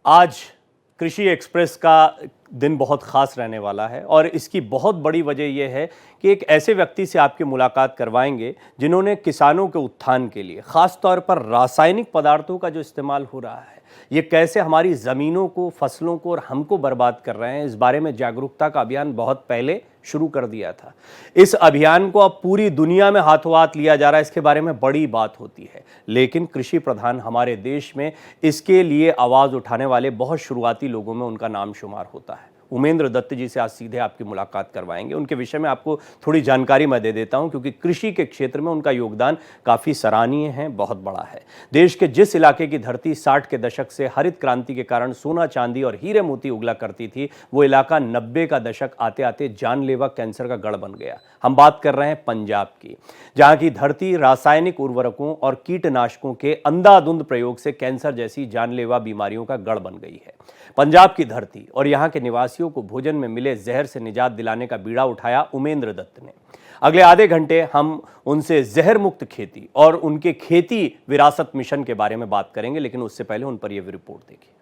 आज कृषि एक्सप्रेस का दिन बहुत ख़ास रहने वाला है और इसकी बहुत बड़ी वजह यह है कि एक ऐसे व्यक्ति से आपकी मुलाकात करवाएंगे जिन्होंने किसानों के उत्थान के लिए ख़ास तौर पर रासायनिक पदार्थों का जो इस्तेमाल हो रहा है ये कैसे हमारी ज़मीनों को, फसलों को और हमको बर्बाद कर रहे हैं, इस बारे में जागरूकता का अभियान बहुत पहले शुरू कर दिया था। इस अभियान को अब पूरी दुनिया में हाथों हाथ लिया जा रहा है, इसके बारे में बड़ी बात होती है, लेकिन कृषि प्रधान हमारे देश में इसके लिए आवाज़ उठाने वाले बहुत शुरुआती लोगों में उनका नाम शुमार होता है। उमेंद्र दत्त जी से आज सीधे आपकी मुलाकात करवाएंगे। उनके विषय में आपको थोड़ी जानकारी मैं दे देता हूं, क्योंकि कृषि के क्षेत्र में उनका योगदान काफ़ी सराहनीय है, बहुत बड़ा है। देश के जिस इलाके की धरती 60 के दशक से हरित क्रांति के कारण सोना, चांदी और हीरे मोती उगला करती थी, वो इलाका 90 का दशक आते आते जानलेवा कैंसर का गढ़ बन गया। हम बात कर रहे हैं पंजाब की, जहाँ की धरती रासायनिक उर्वरकों और कीटनाशकों के अंधाधुंध प्रयोग से कैंसर जैसी जानलेवा बीमारियों का गढ़ बन गई है। पंजाब की धरती और यहाँ के निवासियों को भोजन में मिले जहर से निजात दिलाने का बीड़ा उठाया उमेंद्र दत्त ने। अगले आधे घंटे हम उनसे जहर मुक्त खेती और उनके खेती विरासत मिशन के बारे में बात करेंगे, लेकिन उससे पहले उन पर यह रिपोर्ट देखिए।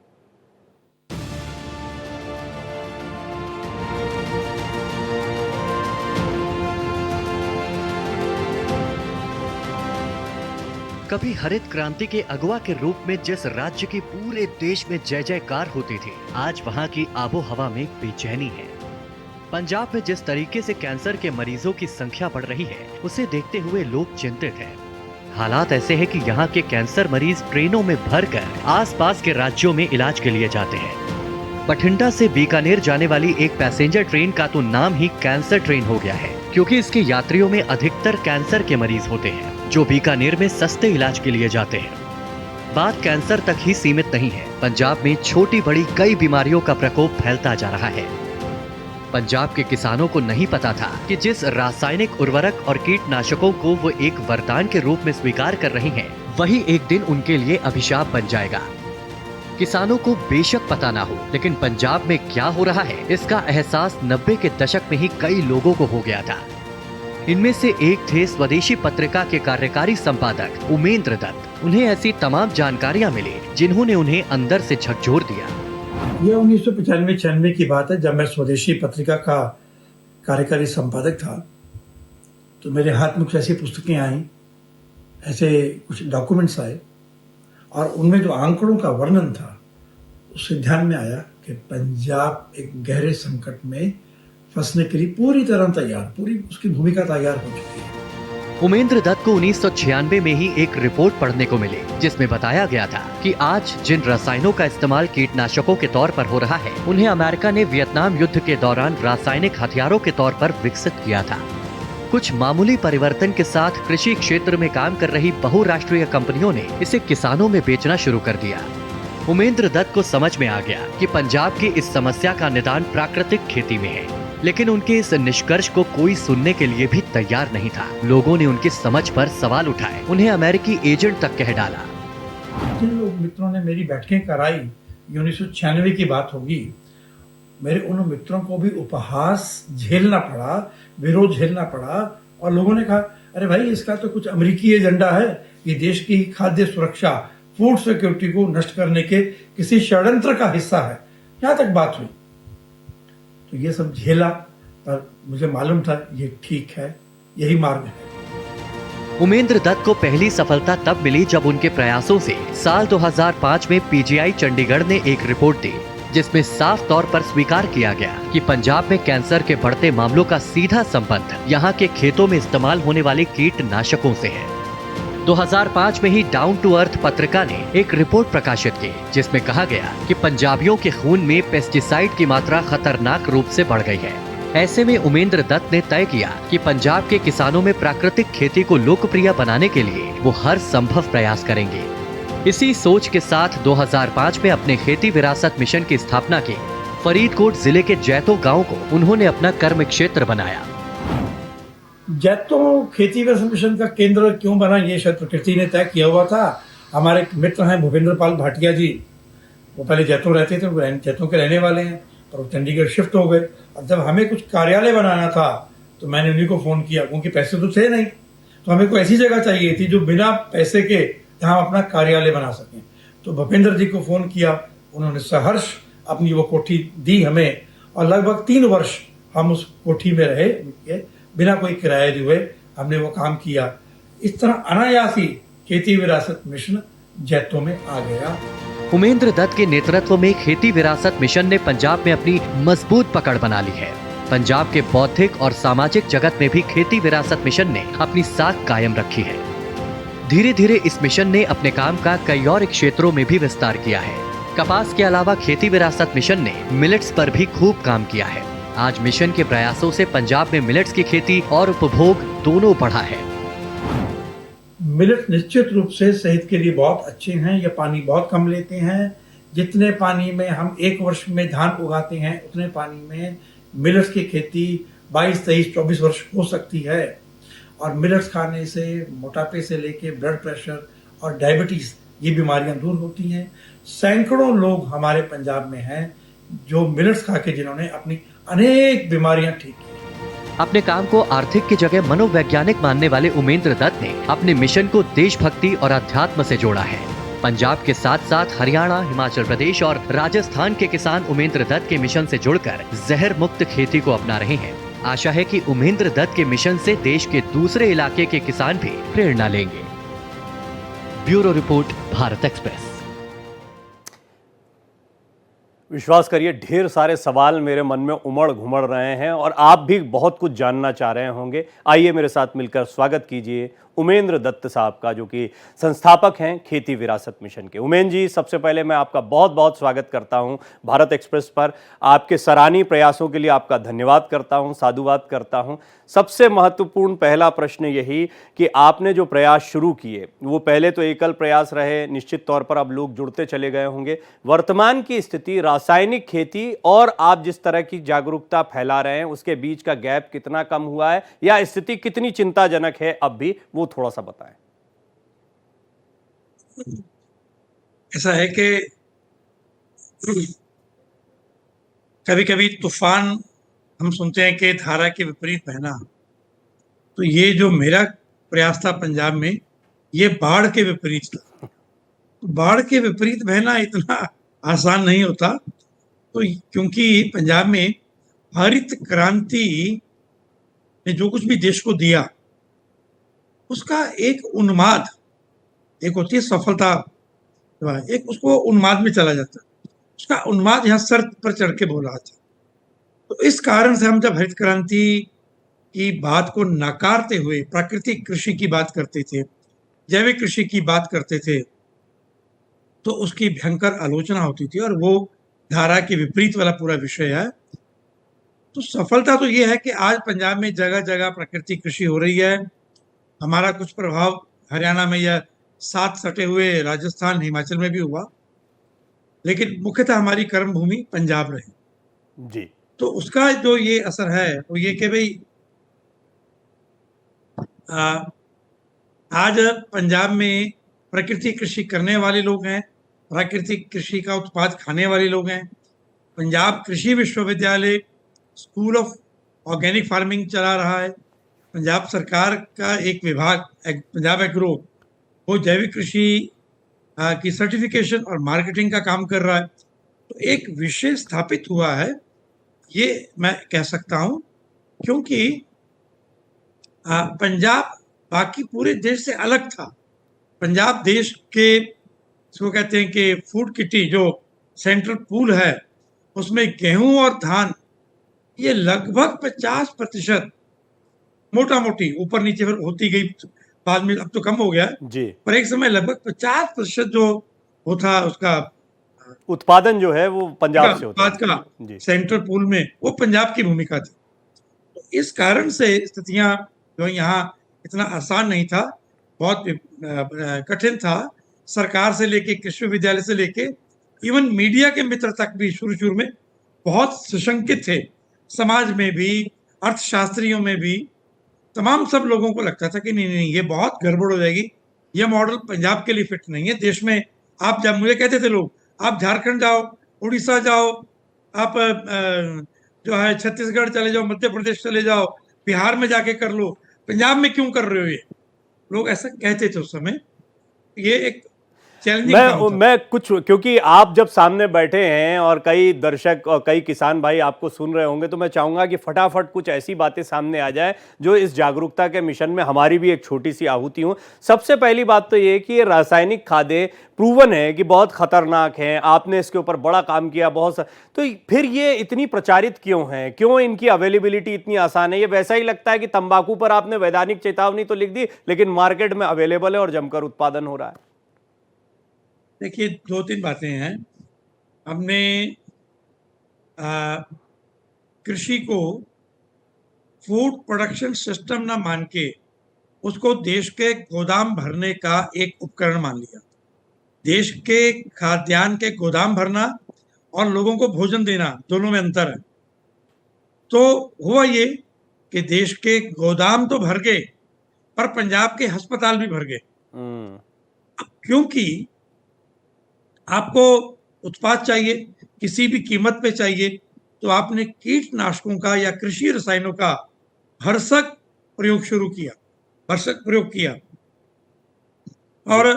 कभी हरित क्रांति के अगुवा के रूप में जिस राज्य की पूरे देश में जय जयकार होती थी, आज वहां की आबो हवा में बेचैनी है। पंजाब में जिस तरीके से कैंसर के मरीजों की संख्या बढ़ रही है, उसे देखते हुए लोग चिंतित हैं। हालात ऐसे हैं कि यहाँ के कैंसर मरीज ट्रेनों में भरकर आसपास के राज्यों में इलाज के लिए जाते हैं। बठिंडा से बीकानेर जाने वाली एक पैसेंजर ट्रेन का तो नाम ही कैंसर ट्रेन हो गया है, क्योंकि इसके यात्रियों में अधिकतर कैंसर के मरीज होते हैं जो बीकानेर में सस्ते इलाज के लिए जाते हैं। बात कैंसर तक ही सीमित नहीं है, पंजाब में छोटी बड़ी कई बीमारियों का प्रकोप फैलता जा रहा है। पंजाब के किसानों को नहीं पता था कि जिस रासायनिक उर्वरक और कीटनाशकों को वो एक वरदान के रूप में स्वीकार कर रही हैं, वही एक दिन उनके लिए अभिशाप बन जाएगा। किसानों को बेशक पता ना हो, लेकिन पंजाब में क्या हो रहा है इसका एहसास 90 के दशक में ही कई लोगों को हो गया था। इनमें से एक थे स्वदेशी पत्रिका के कार्यकारी संपादक उमेंद्र दत्त। उन्हें ऐसी तमाम जानकारियां मिली जिन्होंने उन्हें अंदर से झकझोर दिया। ये 1995-96 की बात है, जब मैं स्वदेशी पत्रिका का कार्यकारी संपादक था, तो मेरे हाथ में कुछ ऐसी पुस्तकें आई, ऐसे कुछ डॉक्यूमेंट्स आए और उनमें जो आंकड़ों का वर्णन था उससे ध्यान में आया कि पंजाब एक गहरे संकट में फंसने के लिए पूरी तरह तैयार, पूरी उसकी भूमिका तैयार हो चुकी है। उमेंद्र दत्त को 1996 में ही एक रिपोर्ट पढ़ने को मिली, जिसमें बताया गया था कि आज जिन रसायनों का इस्तेमाल कीटनाशकों के तौर पर हो रहा है, उन्हें अमेरिका ने वियतनाम युद्ध के दौरान रासायनिक हथियारों के तौर पर विकसित किया था। कुछ मामूली परिवर्तन के साथ कृषि क्षेत्र में काम कर रही बहुराष्ट्रीय कंपनियों ने इसे किसानों में बेचना शुरू कर दिया। उमेंद्र दत्त को समझ में आ गया कि पंजाब की इस समस्या का निदान प्राकृतिक खेती में है, लेकिन उनके इस निष्कर्ष को कोई सुनने के लिए भी तैयार नहीं था। लोगों ने उनकी समझ पर सवाल उठाए, उन्हें अमेरिकी एजेंट तक कह डाला। जिन लोग मित्रों ने मेरी बैठकें कराई, 1996 की बात होगी, मेरे उन मित्रों को भी उपहास झेलना पड़ा, विरोध झेलना पड़ा और लोगों ने कहा, अरे भाई इसका तो कुछ अमेरिकी एजेंडा है, ये देश की खाद्य सुरक्षा, फूड सिक्योरिटी को नष्ट करने के किसी षड्यंत्र का हिस्सा है। यहाँ तक बात हुई तो ये सब झेला, पर मुझे मालूम था ये ठीक है, यही मार्ग है। उमेंद्र दत्त को पहली सफलता तब मिली जब उनके प्रयासों से साल 2005 में पीजीआई चंडीगढ़ ने एक रिपोर्ट दी, जिसमें साफ तौर पर स्वीकार किया गया कि पंजाब में कैंसर के बढ़ते मामलों का सीधा संबंध यहाँ के खेतों में इस्तेमाल होने वाले कीटनाशकों से है। 2005 में ही डाउन टू अर्थ पत्रिका ने एक रिपोर्ट प्रकाशित की, जिसमें कहा गया कि पंजाबियों के खून में पेस्टिसाइड की मात्रा खतरनाक रूप से बढ़ गई है। ऐसे में उमेंद्र दत्त ने तय किया कि पंजाब के किसानों में प्राकृतिक खेती को लोकप्रिय बनाने के लिए वो हर संभव प्रयास करेंगे। इसी सोच के साथ 2005 में अपने खेती विरासत मिशन की स्थापना की। फरीदकोट जिले के जैतो गाँव को उन्होंने अपना कर्म क्षेत्र बनाया। जैतो खेती विकास मिशन का केंद्र क्यों बना, ये शायद प्रकृति ने तय किया हुआ था। हमारे एक मित्र हैं भूपेंद्र पाल भाटिया जी, वो पहले जैतो रहते थे, वो जैतो के रहने वाले हैं, पर वो चंडीगढ़ शिफ्ट हो गए। और जब हमें कुछ कार्यालय बनाना था तो मैंने उन्हीं को फ़ोन किया, क्योंकि पैसे तो थे नहीं, तो हमें कोई ऐसी जगह चाहिए थी जो बिना पैसे के जहाँ हम अपना कार्यालय बना सकें। तो भूपेंद्र जी को फ़ोन किया, उन्होंने सहर्ष अपनी वो कोठी दी हमें, और लगभग 3 वर्ष हम उस कोठी में रहे, बिना कोई किराया दिए हमने वो काम किया। इस तरह अनायास ही खेती विरासत मिशन जैतों में आ गया। उमेंद्र दत्त के नेतृत्व में खेती विरासत मिशन ने पंजाब में अपनी मजबूत पकड़ बना ली है। पंजाब के बौद्धिक और सामाजिक जगत में भी खेती विरासत मिशन ने अपनी साख कायम रखी है। धीरे धीरे इस मिशन ने अपने काम का कई और क्षेत्रों में भी विस्तार किया है। कपास के अलावा खेती विरासत मिशन ने मिलेट्स पर भी खूब काम किया है। आज मिशन के प्रयासों से पंजाब में मिलेट्स की खेती और उपभोग दोनों बढ़ा है। मिलेट निश्चित रूप से सेहत के लिए बहुत अच्छे हैं। ये पानी बहुत कम लेते हैं। जितने पानी में हम एक वर्ष में धान उगाते हैं, उतने पानी में मिलेट्स की खेती 22, 23, 24 वर्ष हो सकती है। और मिलेट्स खाने से मोटापे से लेके ब्लड प्रेशर और डायबिटीज ये बीमारियां दूर होती हैं। सैकड़ों लोग हमारे पंजाब में हैं जो मिलेट्स खा के जिन्होंने अपनी अनेक बीमारियां ठीक की। अपने काम को आर्थिक की जगह मनोवैज्ञानिक मानने वाले उमेंद्र दत्त ने अपने मिशन को देशभक्ति और अध्यात्म से जोड़ा है। पंजाब के साथ साथ हरियाणा, हिमाचल प्रदेश और राजस्थान के किसान उमेंद्र दत्त के मिशन से जुड़कर जहर मुक्त खेती को अपना रहे हैं। आशा है कि उमेंद्र दत्त के मिशन से देश के दूसरे इलाके के किसान भी प्रेरणा लेंगे। Bureau report, Bharat express. विश्वास करिए ढेर सारे सवाल मेरे मन में उमड़ घुमड़ रहे हैं और आप भी बहुत कुछ जानना चाह रहे होंगे। आइए मेरे साथ मिलकर स्वागत कीजिए उमेंद्र दत्त साहब का, जो कि संस्थापक हैं खेती विरासत मिशन के। उमेंद्र जी, सबसे पहले मैं आपका बहुत बहुत स्वागत करता हूं भारत एक्सप्रेस पर। आपके सराहनीय प्रयासों के लिए आपका धन्यवाद करता हूं, साधुवाद करता हूं। सबसे महत्वपूर्ण पहला प्रश्न यही कि आपने जो प्रयास शुरू किए वो पहले तो एकल प्रयास रहे, निश्चित तौर पर अब लोग जुड़ते चले गए होंगे। वर्तमान की स्थिति, रासायनिक खेती और आप जिस तरह की जागरूकता फैला रहे हैं, उसके बीच का गैप कितना कम हुआ है या स्थिति कितनी चिंताजनक है अब भी, वो थोड़ा सा बताएं। ऐसा है कि कभी कभी तूफान हम सुनते हैं कि धारा के विपरीत बहना, तो ये जो मेरा प्रयास था पंजाब में, ये बाढ़ के विपरीत था। बाढ़ के विपरीत बहना इतना आसान नहीं होता। तो क्योंकि पंजाब में हरित क्रांति ने जो कुछ भी देश को दिया, उसका एक उन्माद, एक होती है सफलता, एक उसको उन्माद में चला जाता है। उसका उन्माद यहाँ सर पर चढ़ के बोल रहा था। तो इस कारण से हम जब हरित क्रांति की बात को नकारते हुए प्राकृतिक कृषि की बात करते थे, जैविक कृषि की बात करते थे, तो उसकी भयंकर आलोचना होती थी और वो धारा के विपरीत वाला पूरा विषय है। तो सफलता तो ये है कि आज पंजाब में जगह जगह प्राकृतिक कृषि हो रही है। हमारा कुछ प्रभाव हरियाणा में या साथ सटे हुए राजस्थान, हिमाचल में भी हुआ, लेकिन मुख्यतः हमारी कर्म भूमि पंजाब रही जी। तो उसका जो ये असर है वो ये कि भाई आज पंजाब में प्राकृतिक कृषि करने वाले लोग हैं, प्राकृतिक कृषि का उत्पाद खाने वाले लोग हैं। पंजाब कृषि विश्वविद्यालय स्कूल ऑफ ऑर्गेनिक फार्मिंग चला रहा है। पंजाब सरकार का एक विभाग पंजाब एग्रो, वो जैविक कृषि की सर्टिफिकेशन और मार्केटिंग का काम कर रहा है। तो एक विषय स्थापित हुआ है, ये मैं कह सकता हूं, क्योंकि पंजाब बाकी पूरे देश से अलग था। पंजाब देश के, इसको कहते हैं कि फूड किटी, जो सेंट्रल पूल है, उसमें गेहूं और धान ये लगभग 50% मोटा मोटी ऊपर नीचे फिर होती गई, बाद में अब तो कम हो गया जी। पर एक समय लगभग 50% जो वो था उसका उत्पादन जो है वो पंजाब से होता है। का जी। सेंट्रल पूल में वो पंजाब की भूमिका थी। तो इस कारण से स्थितियां जो यहाँ इतना आसान नहीं था, बहुत कठिन था। सरकार से लेके, कृषि विद्यालय से लेके, इवन मीडिया के मित्र तक भी शुरू में बहुत सुशंकित थे। समाज में भी, अर्थशास्त्रियों में भी, तमाम सब लोगों को लगता था कि नहीं ये बहुत गड़बड़ हो जाएगी, ये मॉडल पंजाब के लिए फिट नहीं है। देश में आप, जब मुझे कहते थे लोग, आप झारखंड जाओ, उड़ीसा जाओ, आप जो है छत्तीसगढ़ चले जाओ, मध्य प्रदेश चले जाओ, बिहार में जाके कर लो, पंजाब में क्यों कर रहे हो? ये लोग ऐसा कहते थे उस समय। ये एक चैलेंजिंग काम था। मैं कुछ, क्योंकि आप जब सामने बैठे हैं और कई दर्शक और कई किसान भाई आपको सुन रहे होंगे, तो मैं चाहूंगा कि फटाफट कुछ ऐसी बातें सामने आ जाए जो इस जागरूकता के मिशन में हमारी भी एक छोटी सी आहुति हो। सबसे पहली बात तो ये कि ये रासायनिक खादें प्रूवन है कि बहुत खतरनाक हैं, आपने इसके ऊपर बड़ा काम किया तो फिर ये इतनी प्रचारित क्यों है, क्यों इनकी अवेलेबिलिटी इतनी आसान है? ये वैसा ही लगता है कि तंबाकू पर आपने वैधानिक चेतावनी तो लिख दी, लेकिन मार्केट में अवेलेबल है और जमकर उत्पादन हो रहा है। देखिए, 2-3 बातें हैं। हमने कृषि को फूड प्रोडक्शन सिस्टम ना मान के उसको देश के गोदाम भरने का एक उपकरण मान लिया। देश के खाद्यान्न के गोदाम भरना और लोगों को भोजन देना, दोनों में अंतर है। तो हुआ ये कि देश के गोदाम तो भर गए, पर पंजाब के अस्पताल भी भर गए। क्योंकि आपको उत्पाद चाहिए, किसी भी कीमत पे चाहिए, तो आपने कीटनाशकों का या कृषि रसायनों का भरसक प्रयोग शुरू किया, भरसक प्रयोग किया। और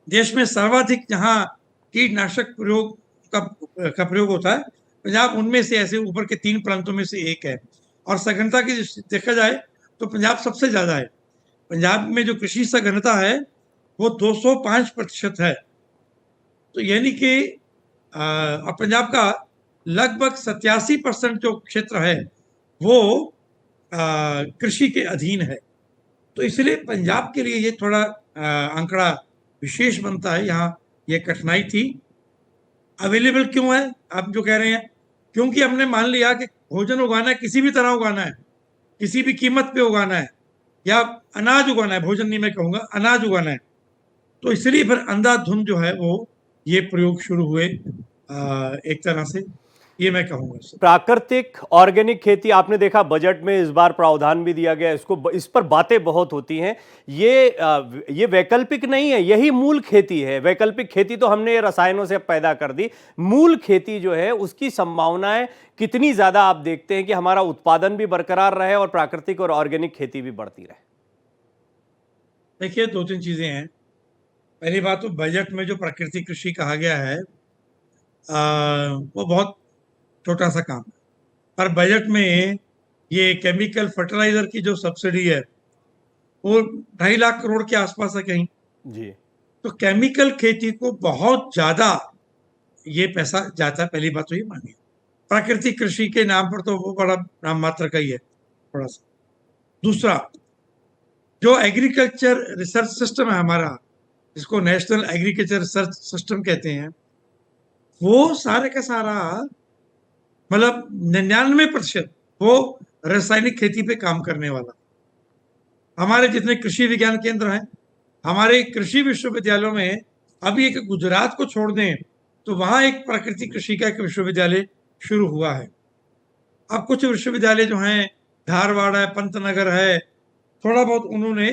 देश में सर्वाधिक जहां कीटनाशक प्रयोग का प्रयोग होता है, पंजाब उनमें से ऐसे ऊपर के 3 प्रांतों में से एक है। और सघनता की देखा जाए तो पंजाब सबसे ज्यादा है। पंजाब में जो कृषि सघनता है वो 205% है। तो यानी कि पंजाब का लगभग 87% जो क्षेत्र है वो कृषि के अधीन है। तो इसलिए पंजाब के लिए ये थोड़ा आंकड़ा विशेष बनता है। यहाँ ये कठिनाई थी। अवेलेबल क्यों है आप जो कह रहे हैं? क्योंकि हमने मान लिया कि भोजन उगाना है, किसी भी तरह उगाना है, किसी भी कीमत पे उगाना है, या अनाज उगाना है, भोजन नहीं मैं कहूंगा, अनाज उगाना है। तो इसलिए फिर अंधाधुंध जो है वो ये प्रयोग शुरू हुए एक तरह से, ये मैं कहूंगा। प्राकृतिक ऑर्गेनिक खेती आपने देखा बजट में इस बार प्रावधान भी दिया गया, इस पर बातें बहुत होती हैं। ये वैकल्पिक नहीं है, यही मूल खेती है। वैकल्पिक खेती तो हमने रसायनों से पैदा कर दी। मूल खेती जो है उसकी संभावनाएं कितनी ज्यादा आप देखते हैं कि हमारा उत्पादन भी बरकरार रहे और प्राकृतिक और ऑर्गेनिक खेती भी बढ़ती रहे? देखिए, 2-3 चीजें हैं। पहली बात तो बजट में जो प्राकृतिक कृषि कहा गया है वो बहुत छोटा सा काम है। पर बजट में ये केमिकल फर्टिलाइजर की जो सब्सिडी है वो 2.5 लाख करोड़ के आसपास है कहीं जी। तो केमिकल खेती को बहुत ज्यादा ये पैसा जाता है। पहली बात तो ये मानिए। प्राकृतिक कृषि के नाम पर तो वो बड़ा नाम मात्र का ही है थोड़ा सा। दूसरा, जो एग्रीकल्चर रिसर्च सिस्टम है हमारा, जिसको नेशनल एग्रीकल्चर रिसर्च सिस्टम कहते हैं, वो सारे का सारा मतलब 99% वो रासायनिक खेती पे काम करने वाला। हमारे जितने कृषि विज्ञान केंद्र हैं, हमारे कृषि विश्वविद्यालयों में, अभी एक गुजरात को छोड़ दें तो वहां एक प्राकृतिक कृषि का एक विश्वविद्यालय शुरू हुआ है। अब कुछ विश्वविद्यालय जो हैं, धारवाड़ है, पंतनगर है, थोड़ा बहुत उन्होंने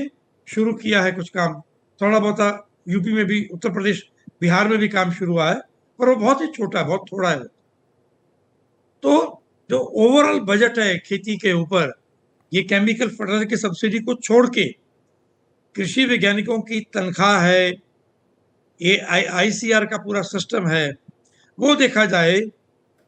शुरू किया है कुछ काम। थोड़ा बहुत यूपी में भी, उत्तर प्रदेश, बिहार में भी काम शुरू हुआ है, पर वो बहुत ही छोटा है, बहुत थोड़ा है। तो जो ओवरऑल बजट है खेती के ऊपर, ये केमिकल फर्टिलाइजर की सब्सिडी को छोड़ के कृषि वैज्ञानिकों की तनख्वाह है, ये ICR का पूरा सिस्टम है, वो देखा जाए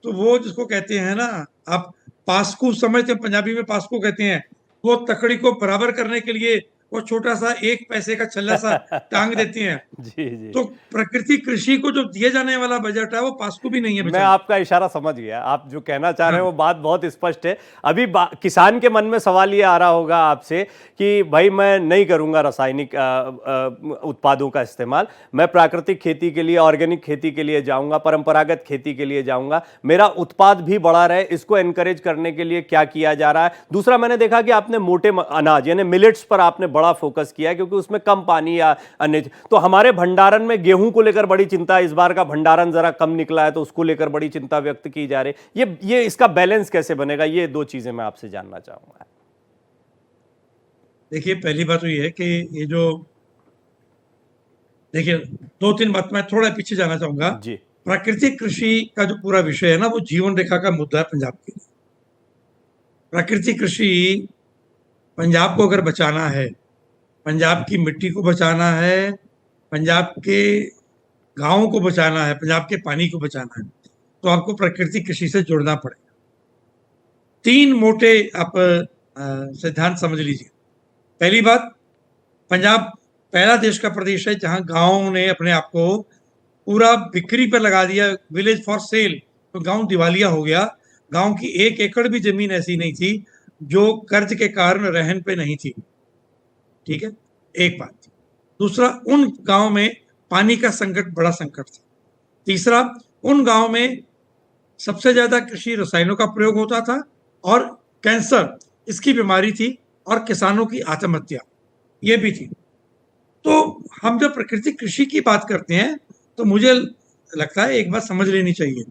तो वो जिसको कहते हैं ना, आप पास्कू समझते हैं, पंजाबी में पास्कू कहते हैं, वो तकड़ी को बराबर करने के लिए वो छोटा सा 1 पैसे का छल्ला सा टांग देती हैं। जी जी। तो प्राकृतिक कृषि को जो दिए जाने वाला बजट है वो पास्कू भी नहीं है मैं बेचारा। आपका इशारा समझ गया, आप जो कहना चाह रहे हैं हाँ। वो बात बहुत स्पष्ट है। अभी किसान के मन में सवाल ये आ रहा होगा आपसे कि भाई मैं नहीं करूंगा रासायनिक उत्पादों का इस्तेमाल, मैं प्राकृतिक खेती के लिए, ऑर्गेनिक खेती के लिए जाऊंगा, परंपरागत खेती के लिए जाऊंगा, मेरा उत्पाद भी बढ़ा रहे, इसको एनकरेज करने के लिए क्या किया जा रहा है? दूसरा, मैंने देखा कि आपने मोटे अनाज यानी मिलेट्स पर आपने बड़ा फोकस किया है, क्योंकि उसमें कम पानी या अन्य। तो हमारे भंडारण में गेहूं को लेकर बड़ी चिंता, इस बार का भंडारण जरा कम निकला है तो उसको लेकर बड़ी चिंता व्यक्त की जा रही। ये इसका बैलेंस कैसे बनेगा? ये 2 चीजें मैं आपसे जानना चाहूंगा। देखिए, पहली बात तो ये है कि ये जो, देखिए 2-3 बात मैं थोड़ा पीछे जाना चाहूंगा जी। प्राकृतिक कृषि का जो पूरा विषय है ना, वो जीवन रेखा का मुद्दा है पंजाब के लिए। प्राकृतिक कृषि पंजाब को अगर बचाना है, पंजाब की मिट्टी को बचाना है, पंजाब के गांवों को बचाना है, पंजाब के पानी को बचाना है, तो आपको प्राकृतिक कृषि से जुड़ना पड़ेगा। 3 मोटे आप सिद्धांत समझ लीजिए। पहली बात, पंजाब पहला देश का प्रदेश है जहां गांवों ने अपने आप को पूरा बिक्री पर लगा दिया, विलेज फॉर सेल, तो गांव दिवालिया हो गया। गांव की 1 एकड़ भी जमीन ऐसी नहीं थी जो कर्ज के कारण रहन पे नहीं थी। ठीक है, एक बात। दूसरा, उन गांव में पानी का संकट बड़ा संकट था। तीसरा, उन गांव में सबसे ज्यादा कृषि रसायनों का प्रयोग होता था और कैंसर इसकी बीमारी थी और किसानों की आत्महत्या ये भी थी। तो हम जब प्राकृतिक कृषि की बात करते हैं तो मुझे लगता है एक बात समझ लेनी चाहिए।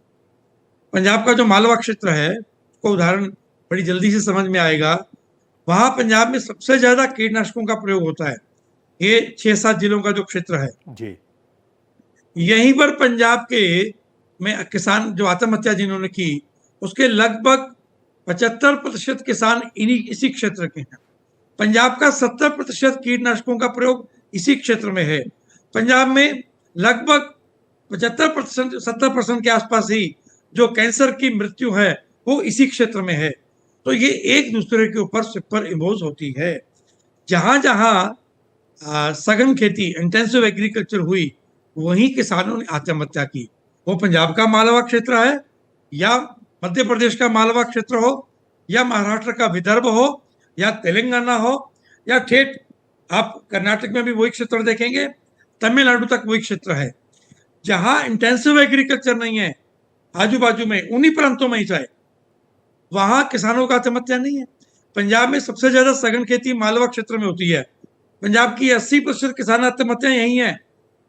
पंजाब का जो मालवा क्षेत्र है, उसको उदाहरण बड़ी जल्दी से समझ में आएगा। वहां पंजाब में सबसे ज्यादा कीटनाशकों का प्रयोग होता है। ये 6-7 जिलों का जो क्षेत्र है, जी, यहीं पर पंजाब के में किसान जो आत्महत्या जिन्होंने की, उसके लगभग 75% किसान इसी क्षेत्र के हैं। पंजाब का 70% कीटनाशकों का प्रयोग इसी क्षेत्र में है। पंजाब में लगभग 75% 70% के आसपास ही जो कैंसर की मृत्यु है वो इसी क्षेत्र में है। तो ये एक दूसरे के ऊपर सुपर इम्पोज होती है। जहां जहां सघन खेती, इंटेंसिव एग्रीकल्चर हुई, वहीं किसानों ने आत्महत्या की। वो पंजाब का मालवा क्षेत्र है या मध्य प्रदेश का मालवा क्षेत्र हो या महाराष्ट्र का विदर्भ हो या तेलंगाना हो या ठेठ आप कर्नाटक में भी वही क्षेत्र देखेंगे, तमिलनाडु तक वही क्षेत्र है। जहां इंटेंसिव एग्रीकल्चर नहीं है, आजू बाजू में उन्हीं प्रांतों में ही चाहे, वहां किसानों का आत्महत्या नहीं है। पंजाब में सबसे ज्यादा सघन खेती मालवा क्षेत्र में होती है। पंजाब की 80% किसान आत्महत्या यही है।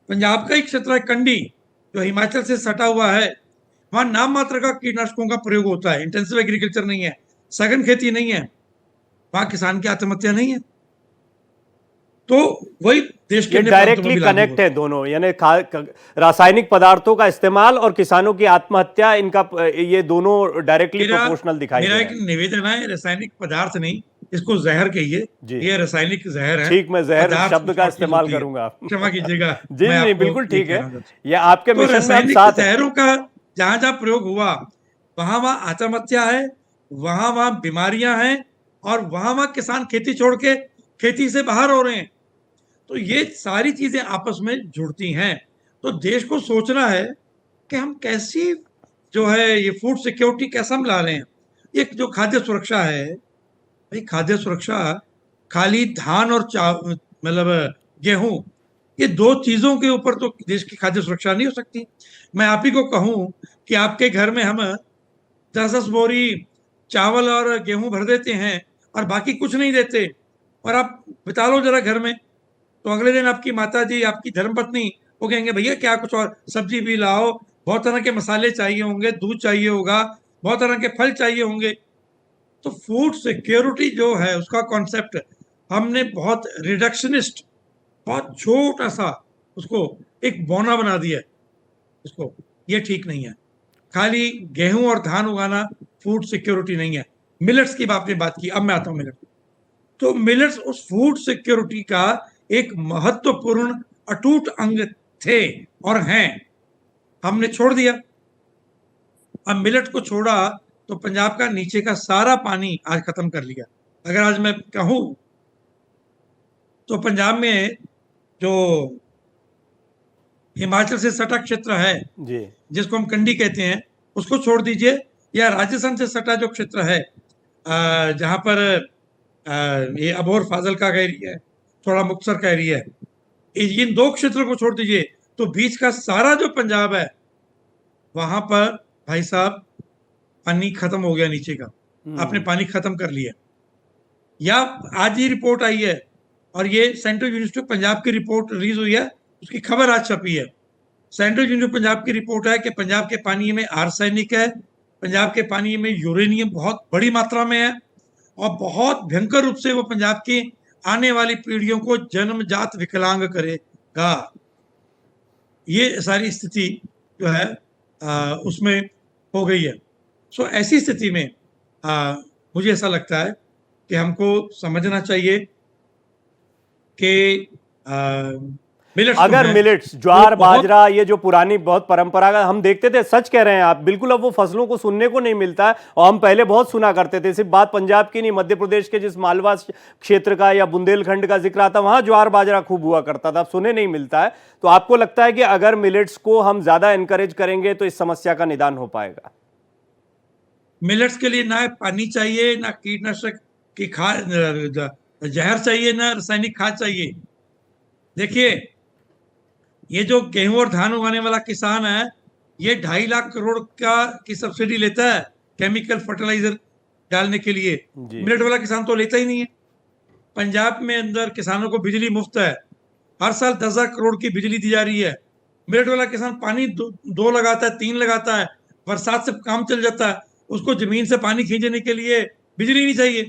पंजाब का एक क्षेत्र है कंडी, जो हिमाचल से सटा हुआ है, वहां नाम मात्र का कीटनाशकों का प्रयोग होता है, इंटेंसिव एग्रीकल्चर नहीं है, सघन खेती नहीं है, वहां किसान की आत्महत्या नहीं है। तो वही देश के ये अन्य प्रांतों में डायरेक्टली भी लागू कनेक्ट होता है दोनों, यानी रासायनिक पदार्थों का इस्तेमाल और किसानों की आत्महत्या, इनका ये दोनों डायरेक्टली प्रोपोर्शनल दिखाई दे मेरा रहे एक हैं। निवेदन है, रासायनिक पदार्थ नहीं, इसको जहर कहिए। जी। ये रासायनिक जहर है। ठीक, मैं जहर पदार्थ शब्द कुछ का और चीज इस्तेमाल होती है। करूंगा। क्षमा कीजिएगा, जी मैं नहीं, आपको बिल्कुल ये ठीक कह है। रहा हूं। ये आपके तो मिशन में हम रासायनिक साथ हैं। जहरों का जहां जहां प्रयोग हुआ, वहां वहां आत्महत्या है, वहां वहां बीमारियां हैं और वहां वहां किसान खेती छोड़ के खेती से बाहर हो रहे हैं। तो ये सारी चीजें आपस में जुड़ती हैं। तो देश को सोचना है कि हम कैसी जो है ये फूड सिक्योरिटी कैसे हम ला रहे हैं। ये जो खाद्य सुरक्षा है, भाई खाद्य सुरक्षा खाली धान और मतलब गेहूं, ये 2 चीजों के ऊपर तो देश की खाद्य सुरक्षा नहीं हो सकती। मैं आप ही को कहूं कि आपके घर में हम 10-10 बोरी चावल और गेहूं भर देते हैं और बाकी कुछ नहीं देते, और आप बिता लो जरा घर में, तो अगले दिन आपकी माता जी, आपकी धर्मपत्नी, वो कहेंगे भैया क्या कुछ और सब्जी भी लाओ, बहुत तरह के मसाले चाहिए होंगे, दूध चाहिए होगा, बहुत तरह के फल चाहिए होंगे। तो फूड सिक्योरिटी जो है उसका कॉन्सेप्ट हमने बहुत रिडक्शनिस्ट, बहुत छोटा सा उसको एक बौना बना दिया है उसको। ये ठीक नहीं है। खाली गेहूं और धान उगाना फूड सिक्योरिटी नहीं है। मिलेट्स की आपने बात की, अब मैं आता हूं मिलेट। तो मिलेट्स उस फूड सिक्योरिटी का एक महत्वपूर्ण अटूट अंग थे और हैं। हमने छोड़ दिया। अब मिलेट को छोड़ा तो पंजाब का नीचे का सारा पानी आज खत्म कर लिया। अगर आज मैं कहूं तो पंजाब में जो हिमाचल से सटा क्षेत्र है, जी, जिसको हम कंडी कहते हैं, उसको छोड़ दीजिए, या राजस्थान से सटा जो क्षेत्र है जहां पर ये अबोहर फाजलका का एरिया है, थोड़ा मुक्तसर का एरिया है, इन 2 क्षेत्रों को छोड़ दीजिए तो बीच का सारा जो पंजाब है, वहां पर भाई साहब पानी खत्म हो गया नीचे का। आपने पानी खत्म कर लिया। या आज ही रिपोर्ट आई है, और ये सेंट्रल यूनिवर्सिटी ऑफ पंजाब की रिपोर्ट रिलीज हुई है, उसकी खबर आज छपी है। सेंट्रल यूनिवर्सिटी ऑफ पंजाब की रिपोर्ट है कि पंजाब के पानी में आर्सेनिक है, पंजाब के पानी में यूरेनियम बहुत बड़ी मात्रा में है, और बहुत भयंकर रूप से वो पंजाब की आने वाली पीढ़ियों को जन्मजात विकलांग करेगा। ये सारी स्थिति जो है उसमें हो गई है। सो ऐसी स्थिति में मुझे ऐसा लगता है कि हमको समझना चाहिए कि मिलेट्स तो अगर हैं। मिलेट्स, ज्वार, वो बहुत- बाजरा, ये जो पुरानी बहुत परंपरागत हम देखते थे, सच कह रहे हैं आप, बिल्कुल अब वो फसलों को सुनने को नहीं मिलता है। और हम पहले बहुत सुना करते थे, सिर्फ बात पंजाब की नहीं, मध्य प्रदेश के जिस मालवा क्षेत्र का या बुंदेलखंड का जिक्र आता, वहां ज्वार बाजरा खूब हुआ करता था, अब सुने नहीं मिलता है। तो आपको लगता है कि अगर मिलेट्स को हम ज्यादा एनकरेज करेंगे तो इस समस्या का निदान हो पाएगा? मिलेट्स के लिए ना पानी चाहिए, ना कीटनाशक की खाद, जहर चाहिए, ना रासायनिक खाद चाहिए। देखिए, ये जो गेहूं और धान उगाने वाला किसान है, ये 2.5 लाख करोड़ की सब्सिडी लेता है केमिकल फर्टिलाइजर डालने के लिए। जी। मिलेट वाला किसान तो लेता ही नहीं है। पंजाब में अंदर किसानों को बिजली मुफ्त है, हर साल 10,000 करोड़ की बिजली दी जा रही है। मिलेट वाला किसान पानी दो लगाता है, 3 लगाता है, बरसात से काम चल जाता है, उसको जमीन से पानी खींचने के लिए बिजली नहीं चाहिए।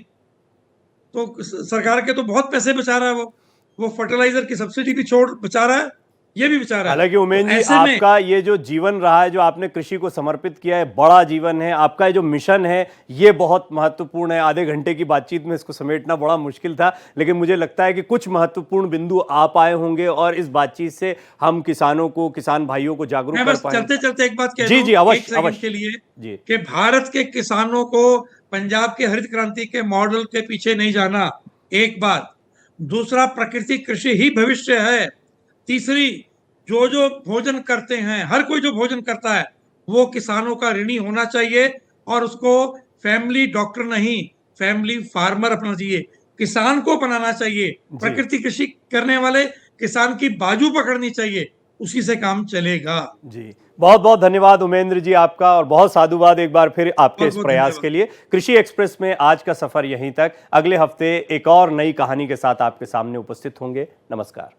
तो सरकार के तो बहुत पैसे बचा रहा है वो फर्टिलाइजर की सब्सिडी भी छोड़ बचा रहा है, ये भी बचा रहा है। हालांकि तो उमेन जी, ऐसे में आपका ये जो जीवन रहा है, जो आपने कृषि को समर्पित किया है, बड़ा जीवन है आपका, ये जो मिशन है ये बहुत महत्वपूर्ण है। आधे घंटे की बातचीत में इसको समेटना बड़ा मुश्किल था, लेकिन मुझे लगता है कि कुछ महत्वपूर्ण बिंदु आ पाए होंगे और इस बातचीत से हम किसानों को, किसान भाइयों को जागरूक मैं कर बस पाएंगे। चलते चलते एक बात कह जी दूं, जी, एक अवश्य सेकंड अवश्य के लिए, जी कि भारत के किसानों को पंजाब के हरित क्रांति के मॉडल के पीछे नहीं जाना, एक बात। दूसरा, प्राकृतिक कृषि ही भविष्य है। तीसरी, जो भोजन करते हैं, हर कोई जो भोजन करता है वो किसानों का ऋणी होना चाहिए, और उसको फैमिली डॉक्टर नहीं, फैमिली फार्मर अपना चाहिए, किसान को बनाना चाहिए। प्राकृतिक कृषि करने वाले किसान की बाजू पकड़नी चाहिए, उसी से काम चलेगा। जी, बहुत बहुत धन्यवाद उमेंद्र जी आपका, और बहुत साधुवाद एक बार फिर आपके बहुत इस बहुत प्रयास धन्यवाद। के लिए। कृषि एक्सप्रेस में आज का सफर यहीं तक। अगले हफ्ते एक और नई कहानी के साथ आपके सामने उपस्थित होंगे। नमस्कार।